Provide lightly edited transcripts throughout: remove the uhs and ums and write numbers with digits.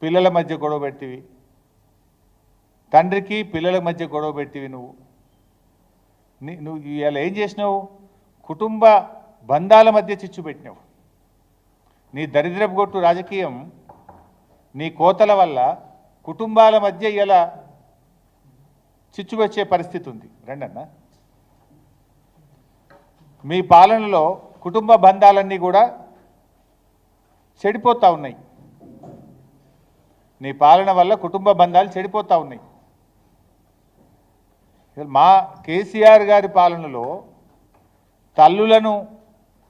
పిల్లల మధ్య గొడవ పెట్టివి, తండ్రికి పిల్లల మధ్య గొడవ పెట్టివి. నువ్వు ఇలా ఏం చేసినావు? కుటుంబ బంధాల మధ్య చిచ్చు పెట్టినావు. నీ దరిద్రపు గొట్టు రాజకీయం, నీ కోతల వల్ల కుటుంబాల మధ్య ఇలా చిచ్చు వచ్చే పరిస్థితి ఉంది. రండన్న, మీ పాలనలో కుటుంబ బంధాలన్నీ కూడా చెడిపోతూ ఉన్నాయి. నీ పాలన వల్ల కుటుంబ బంధాలు చెడిపోతూ ఉన్నాయి. మా కేసీఆర్ గారి పాలనలో తల్లులను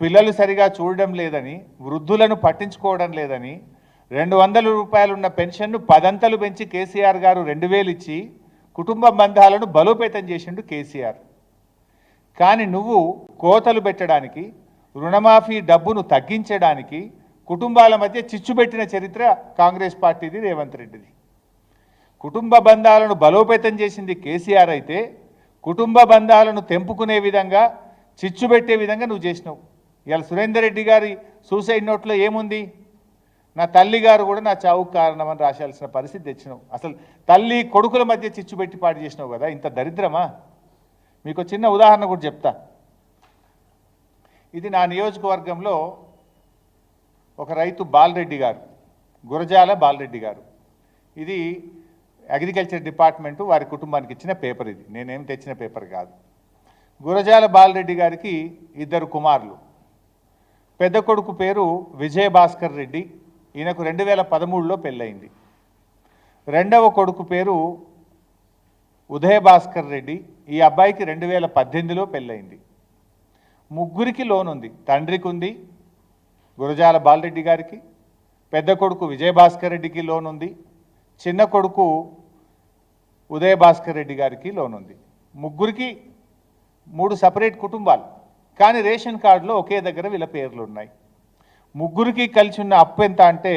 పిల్లలు సరిగా చూడడం లేదని, వృద్ధులను పట్టించుకోవడం లేదని 200 రూపాయలు ఉన్న పెన్షన్ను 10 అంతలు పెంచి కేసీఆర్ గారు 2000 ఇచ్చి కుటుంబ బంధాలను బలోపేతం చేసిండు కేసీఆర్. కానీ నువ్వు కోతలు పెట్టడానికి, రుణమాఫీ డబ్బును తగ్గించడానికి, కుటుంబాల మధ్య చిచ్చు పెట్టిన చరిత్ర కాంగ్రెస్ పార్టీది, రేవంత్ రెడ్డిది. కుటుంబ బంధాలను బలోపేతం చేసింది కేసీఆర్ అయితే, కుటుంబ బంధాలను తెంపుకునే విధంగా, చిచ్చు పెట్టే విధంగా నువ్వు చేసినావు. ఇవాళ సురేందర్ రెడ్డి గారి సూసైడ్ నోట్లో ఏముంది? నా తల్లి గారు కూడా నా చావుకు కారణమని రాశాల్సిన పరిస్థితి తెచ్చినావు. అసలు తల్లి కొడుకుల మధ్య చిచ్చు పెట్టి పాటు చేసినావు కదా. ఇంత దరిద్రమా? మీకు చిన్న ఉదాహరణ కూడా చెప్తా. ఇది నా నియోజకవర్గంలో ఒక రైతు బాలరెడ్డి గారు, గురజాల బాలరెడ్డి గారు. ఇది అగ్రికల్చర్ డిపార్ట్మెంటు వారి కుటుంబానికి ఇచ్చిన పేపర్. ఇది నేనేం తెచ్చిన పేపర్ కాదు. గురజాల బాలరెడ్డి గారికి 2 కుమారులు. పెద్ద కొడుకు పేరు విజయభాస్కర్ రెడ్డి, ఈయనకు 2013లో పెళ్ళయింది. రెండవ కొడుకు పేరు ఉదయభాస్కర్ రెడ్డి, ఈ అబ్బాయికి 2018లో పెళ్ళయింది. ముగ్గురికి లోన్ ఉంది. తండ్రికి ఉంది, గురజాల బాలరెడ్డి గారికి, పెద్ద కొడుకు విజయభాస్కర్ రెడ్డికి లోన్ ఉంది, చిన్న కొడుకు ఉదయభాస్కర్ రెడ్డి గారికి లోన్ ఉంది. ముగ్గురికి 3 సపరేట్ కుటుంబాలు, కానీ రేషన్ కార్డులో ఒకే దగ్గర వీళ్ళ పేర్లు ఉన్నాయి. ముగ్గురికి కలిసి ఉన్న అప్పు ఎంత అంటే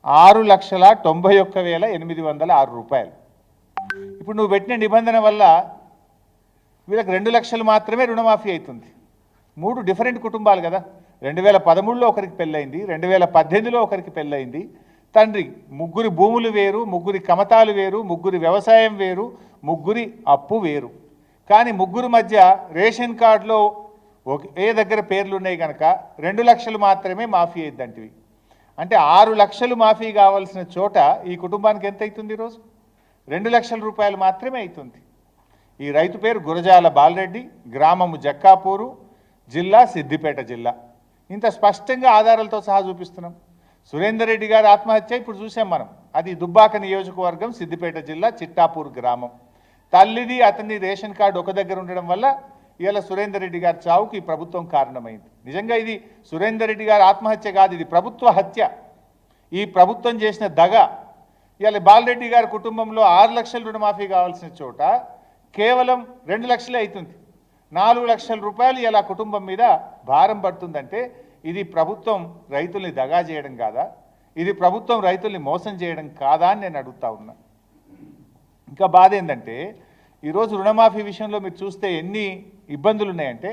6,91,806 రూపాయలు. ఇప్పుడు నువ్వు పెట్టిన నిబంధన వల్ల వీళ్ళకి 2 లక్షలు మాత్రమే రుణమాఫీ అవుతుంది. 3 డిఫరెంట్ కుటుంబాలు కదా. 2013లో ఒకరికి పెళ్ళయింది, 2018లో ఒకరికి పెళ్ళయింది. తండ్రి, ముగ్గురి భూములు వేరు, ముగ్గురి కమతాలు వేరు, ముగ్గురి వ్యవసాయం వేరు, ముగ్గురి అప్పు వేరు. కానీ ముగ్గురు మధ్య రేషన్ కార్డులో ఏ దగ్గర పేర్లు ఉన్నాయి కనుక 2 లక్షలు మాత్రమే మాఫీ అయ్యిద్దంటివి. అంటే 6 లక్షలు మాఫీ కావాల్సిన చోట ఈ కుటుంబానికి ఎంత అవుతుంది? ఈరోజు 2 లక్షల రూపాయలు మాత్రమే అవుతుంది. ఈ రైతు పేరు గురజాల బాలరెడ్డి, గ్రామము జక్కాపూరు, జిల్లా సిద్దిపేట జిల్లా. ఇంత స్పష్టంగా ఆధారాలతో సహా చూపిస్తున్నాం. సురేందర్ రెడ్డి గారి ఆత్మహత్య ఇప్పుడు చూసాం మనం. అది దుబ్బాక నియోజకవర్గం, సిద్దిపేట జిల్లా, చిట్టాపూర్ గ్రామం. తల్లిది అతని రేషన్ కార్డు ఒక దగ్గర ఉండడం వల్ల ఇవాళ సురేందర్ రెడ్డి గారి చావుకి ఈ ప్రభుత్వం కారణమైంది. నిజంగా ఇది సురేందర్ రెడ్డి గారి ఆత్మహత్య కాదు, ఇది ప్రభుత్వ హత్య. ఈ ప్రభుత్వం చేసిన దగ. ఇవాళ బాలరెడ్డి గారి కుటుంబంలో 6 లక్షల రుణమాఫీ కావాల్సిన చోట కేవలం 2 లక్షలే అవుతుంది. 4 లక్షల రూపాయలు ఇలా కుటుంబం మీద భారం పడుతుందంటే ఇది ప్రభుత్వం రైతుల్ని దగా చేయడం కాదా? ఇది ప్రభుత్వం రైతుల్ని మోసం చేయడం కాదా అని నేను అడుగుతా ఉన్నా. ఇంకా బాధ ఏంటంటే ఈరోజు రుణమాఫీ విషయంలో మీరు చూస్తే ఎన్ని ఇబ్బందులు ఉన్నాయంటే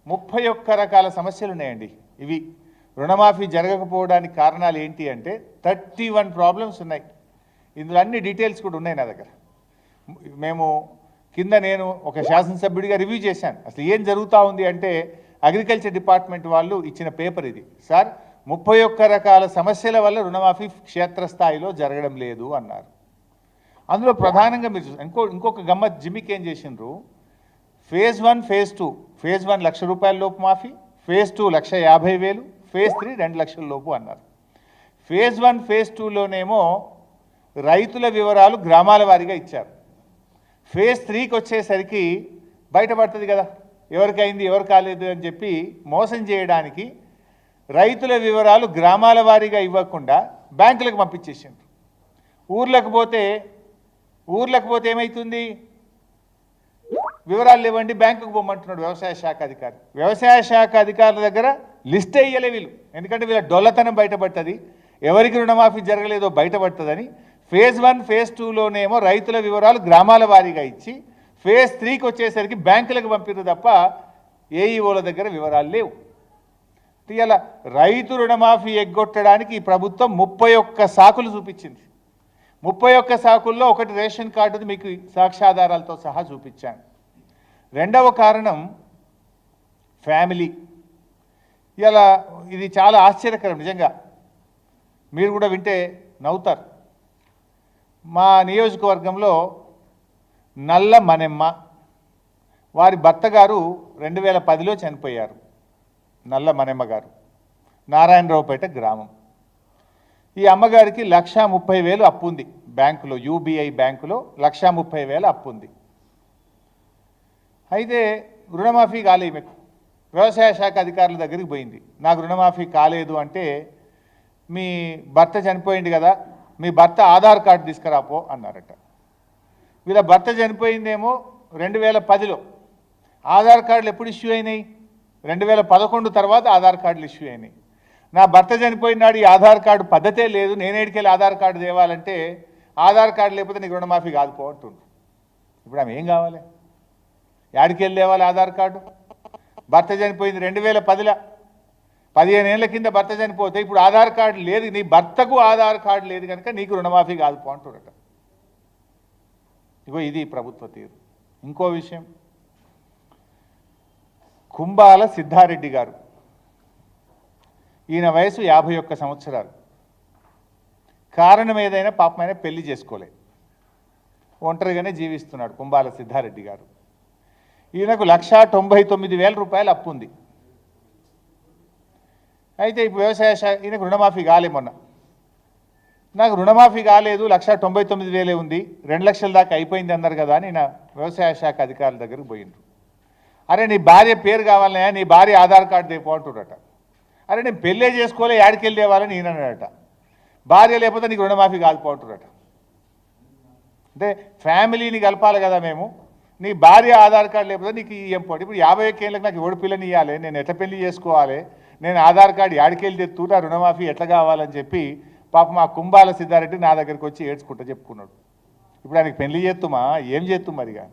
31 రకాల సమస్యలు ఉన్నాయండి. ఇవి రుణమాఫీ జరగకపోవడానికి కారణాలు ఏంటి అంటే 31 ప్రాబ్లమ్స్ ఉన్నాయి. ఇందులో అన్ని డీటెయిల్స్ కూడా ఉన్నాయి నా దగ్గర. నేను ఒక శాసనసభ్యుడిగా రివ్యూ చేశాను. అసలు ఏం జరుగుతూ ఉంది అంటే అగ్రికల్చర్ డిపార్ట్మెంట్ వాళ్ళు ఇచ్చిన పేపర్ ఇది. సార్, 31 రకాల సమస్యల వల్ల రుణమాఫీ క్షేత్రస్థాయిలో జరగడం లేదు అన్నారు. అందులో ప్రధానంగా మీరు ఇంకొక గమ్మత్ జిమ్మికి ఏం చేసిండ్రు? Phase 1, phase 2. ఫేజ్ 1 1,00,000 రూపాయల లోపు మాఫీ, ఫేజ్ 2 1,50,000, ఫేజ్ 3 2 లక్షల లోపు అన్నారు. ఫేజ్ 1, ఫేజ్ 2లోనేమో రైతుల వివరాలు గ్రామాల వారీగా ఇచ్చారు. ఫేజ్ 3కి వచ్చేసరికి బయటపడుతుంది కదా ఎవరికైంది ఎవరు కాలేదు అని చెప్పి మోసం చేయడానికి రైతుల వివరాలు గ్రామాల వారీగా ఇవ్వకుండా బ్యాంకులకు పంపించేసిండ్రు. ఊర్లకు పోతే ఏమవుతుంది? వివరాలు లేవండి, బ్యాంకుకు పోమంటున్నాడు వ్యవసాయ శాఖ అధికారి. వ్యవసాయ శాఖ అధికారుల దగ్గర లిస్ట్ వేయలే వీళ్ళు, ఎందుకంటే వీళ్ళ డొల్లతనం బయటపడుతుంది, ఎవరికి రుణమాఫీ జరగలేదో బయటపడుతుందని. ఫేజ్ 1, ఫేజ్ 2లోనేమో రైతుల వివరాలు గ్రామాల వారీగా ఇచ్చి ఫేజ్ 3కి వచ్చేసరికి బ్యాంకులకు పంపిరు తప్ప ఏఈఓల దగ్గర వివరాలు లేవు. ఇలా రైతు రుణమాఫీ ఎగ్గొట్టడానికి ఈ ప్రభుత్వం 31 సాకులు చూపించింది. 31 సాకుల్లో ఒకటి రేషన్ కార్డుది మీకు సాక్ష్యాధారాలతో సహా చూపించాను. రెండవ కారణం ఫ్యామిలీ. ఇలా ఇది చాలా ఆశ్చర్యకరం, నిజంగా మీరు కూడా వింటే నవ్వుతారు. మా నియోజకవర్గంలో నల్ల మనెమ్మ, వారి భర్త గారు 2010లో చనిపోయారు. నల్ల మనెమ్మ గారు నారాయణరావుపేట గ్రామం. ఈ అమ్మగారికి 1,30,000 అప్పు ఉంది బ్యాంకులో, యూబీఐ బ్యాంకులో 1,30,000 అప్పు ఉంది. అయితే రుణమాఫీ కాలే ఈమెకు. వ్యవసాయ శాఖ అధికారుల దగ్గరికి పోయింది, నాకు రుణమాఫీ కాలేదు అంటే, మీ భర్త చనిపోయింది కదా, మీ భర్త ఆధార్ కార్డు తీసుకురాపో అన్నారట. వీళ్ళ భర్త చనిపోయిందేమో 2010లో, ఆధార్ కార్డులు ఎప్పుడు ఇష్యూ అయినాయి? 2011 తర్వాత ఆధార్ కార్డులు ఇష్యూ అయినాయి. నా భర్త చనిపోయినాడు, ఈ ఆధార్ కార్డు పద్ధతే లేదు, నేనేడికెళ్ళి ఆధార్ కార్డు తేవాలంటే, ఆధార్ కార్డు లేకపోతే నీకు రుణమాఫీ కాదుపో అంటుండ్రు. ఇప్పుడు ఆమె ఏం కావాలి? యాడికెళ్ళి తేవాలి ఆధార్ కార్డు? భర్త చనిపోయింది 2010లో, 15 ఏళ్ల కింద భర్త చనిపోతే ఇప్పుడు ఆధార్ కార్డు లేదు, నీ భర్తకు ఆధార్ కార్డు లేదు కనుక నీకు రుణమాఫీ కాదుపో అంటున్నారట. ఇగో ఇది ప్రభుత్వ తీరు. ఇంకో విషయం, కుంబాల సిద్ధారెడ్డి గారు, ఈయన వయసు 51 సంవత్సరాలు. కారణం ఏదైనా పాపమైన పెళ్లి చేసుకోలే, ఒంటరిగానే జీవిస్తున్నాడు కుంబాల సిద్ధారెడ్డి గారు. ఈయనకు 1,99,000 రూపాయలు అప్పు ఉంది. అయితే ఇప్పుడు వ్యవసాయ శాఖ, ఈయనకు రుణమాఫీ కాలే. మొన్న నాకు రుణమాఫీ కాలేదు, 1,99,000 ఉంది, 2 లక్షల దాకా అయిపోయింది అన్నారు కదా అని నా వ్యవసాయ శాఖ అధికారుల దగ్గరికి పోయిండ్రు. అరే నీ భార్య పేరు కావాలన్నా, నీ భార్య ఆధార్ కార్డు తెపో అంటున్నారట. అరే నేను పెళ్ళే చేసుకోలే, యాడికెళ్ళి తేవాలని ఈయన అన్నాడట. భార్య లేకపోతే నీకు రుణమాఫీ కాదుపో అంటున్నారట. అంటే ఫ్యామిలీని కలపాలి కదా మేము, నీ భార్య ఆధార్ కార్డు లేకపోతే నీకు ఎంపోటి. ఇప్పుడు 51 ఏళ్ళకి నాకు ఎవడు పిల్లని ఇవ్వాలి, నేను ఎట్లా పెళ్లి చేసుకోవాలి, నేను ఆధార్ కార్డు యాడికెళ్ళి తెత్తున్నా, రుణమాఫీ ఎట్లా కావాలని చెప్పి పాప మా కుంబాల సిద్ధారెడ్డి నా దగ్గరికి వచ్చి ఏడ్చుకుంటూ చెప్పుకున్నాడు. ఇప్పుడు ఆయనకి పెళ్లి చేస్తుమా, ఏం చేస్తు మరిగా?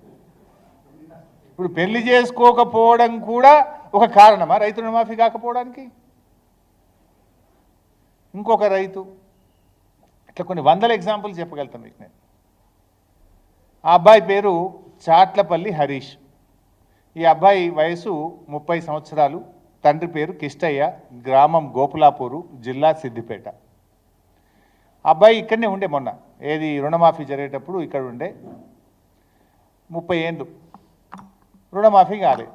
ఇప్పుడు పెళ్లి చేసుకోకపోవడం కూడా ఒక కారణమా రైతు రుణమాఫీ కాకపోవడానికి? ఇంకొక రైతు, ఇట్లా కొన్ని వందల ఎగ్జాంపుల్స్ చెప్పగలుగుతాను మీకు నేను. ఆ అబ్బాయి పేరు చాట్లపల్లి హరీష్. ఈ అబ్బాయి వయసు 30 సంవత్సరాలు. తండ్రి పేరు కిష్టయ్య, గ్రామం గోపులాపూరు, జిల్లా సిద్దిపేట. అబ్బాయి ఇక్కడనే ఉండే, మొన్న ఏది రుణమాఫీ జరిగేటప్పుడు ఇక్కడ ఉండే. 30 ఏళ్ళు రుణమాఫీ కాలే.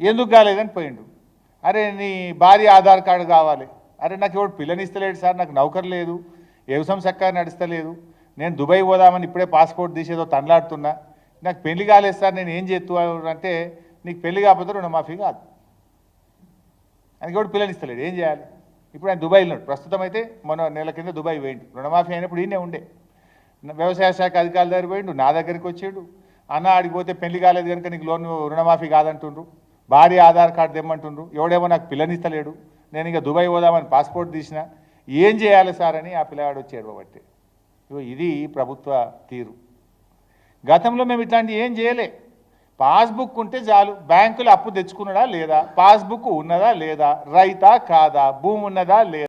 ఎందుకు కాలేదని పోయిండు. అరే నీ భార్య ఆధార్ కార్డు కావాలి. అరే నాకు ఎవడు పిల్లనిస్తలేడు సార్, నాకు నౌకరు లేదు, వ్యవసాయం చక్కగా నడుస్తలేదు, నేను దుబాయ్ పోదామని ఇప్పుడే పాస్పోర్ట్ తీసేదో తనలాడుతున్నా, నాకు పెళ్లి కాలేదు సార్, నేను ఏం చేస్తూ అంటే, నీకు పెళ్లి కాకపోతే రుణమాఫీ కాదు. ఆయనకి ఎవడు పిల్లనిస్తలేడు, ఏం చేయాలి? ఇప్పుడు ఆయన దుబాయ్లో ఉన్నాడు. ప్రస్తుతం అయితే మొన్న నెల కింద దుబాయ్ పోయిండు. రుణమాఫీ అయినప్పుడు ఈయనే ఉండే. వ్యవసాయ శాఖ అధికారుల దగ్గర పోయిండు, నా దగ్గరికి వచ్చాడు. అన్న ఆడిపోతే పెళ్లి కాలేదు కనుక నీకు లోన్ రుణమాఫీ కాదంటుండ్రు, భార్య ఆధార్ కార్డు తెమ్మంటుండ్రు, ఎవడేమో నాకు పిల్లనిస్తలేడు, నేను ఇక దుబాయ్ పోదామని పాస్పోర్ట్ తీసిన, ఏం చేయాలి సార్ అని ఆ పిల్లగాడు వచ్చి ఏడవబట్టే. ఇది ప్రభుత్వ తీరు. గతంలో మేము ఇట్లాంటి ఏం చేయలే. పాస్బుక్ ఉంటే చాలు, బ్యాంకులో అప్పు తెచ్చుకున్నాడా లేదా, పాస్బుక్ ఉన్నదా లేదా, రైతా కాదా, భూమి ఉన్నదా లేదా.